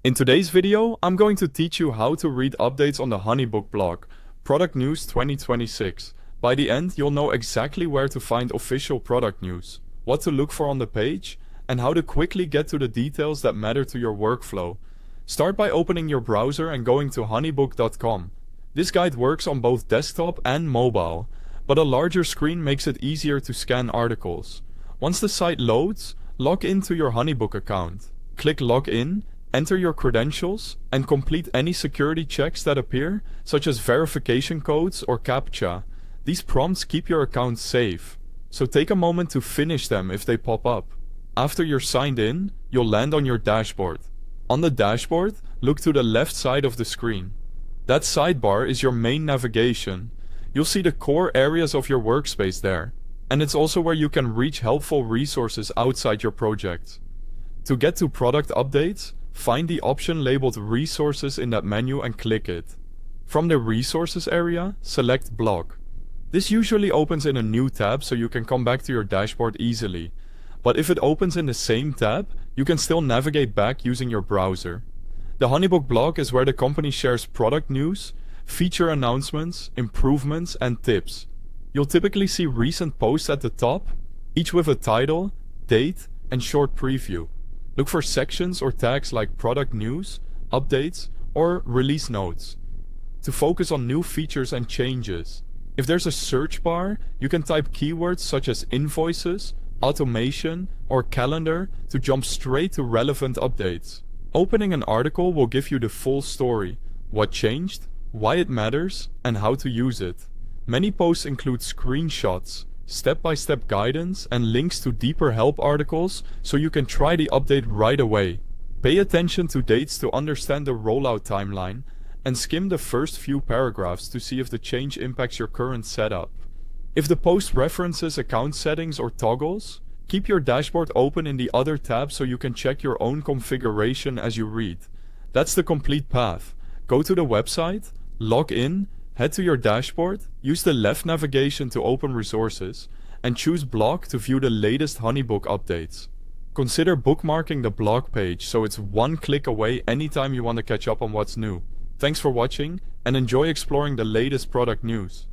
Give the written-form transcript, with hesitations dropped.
In today's video, I'm going to teach you how to read updates on the HoneyBook blog, Product News 2026. By the end, you'll know exactly where to find official product news, what to look for on the page, and how to quickly get to the details that matter to your workflow. Start by opening your browser and going to honeybook.com. This guide works on both desktop and mobile, but a larger screen makes it easier to scan articles. Once the site loads, log into your HoneyBook account. Click Log In, enter your credentials, and complete any security checks that appear, such as verification codes or CAPTCHA. These prompts keep your account safe, so take a moment to finish them if they pop up. After you're signed in, you'll land on your dashboard. On the dashboard, look to the left side of the screen. That sidebar is your main navigation. You'll see the core areas of your workspace there, and it's also where you can reach helpful resources outside your project. To get to product updates, find the option labeled Resources in that menu and click it. From the Resources area, select Blog. This usually opens in a new tab so you can come back to your dashboard easily. But if it opens in the same tab, you can still navigate back using your browser. The HoneyBook blog is where the company shares product news, feature announcements, improvements, and tips. You'll typically see recent posts at the top, each with a title, date, and short preview. Look for sections or tags like product news, updates, or release notes to focus on new features and changes. If there's a search bar, you can type keywords such as invoices, automation, or calendar to jump straight to relevant updates. Opening an article will give you the full story, what changed, why it matters, and how to use it. Many posts include screenshots, step-by-step guidance, and links to deeper help articles so you can try the update right away. Pay attention to dates to understand the rollout timeline, and skim the first few paragraphs to see if the change impacts your current setup. If the post references account settings or toggles, keep your dashboard open in the other tab so you can check your own configuration as you read. That's the complete path. Go to the website, log in, head to your dashboard, use the left navigation to open resources, and choose Blog to view the latest HoneyBook updates. Consider bookmarking the blog page so it's one click away anytime you want to catch up on what's new. Thanks for watching, and enjoy exploring the latest product news.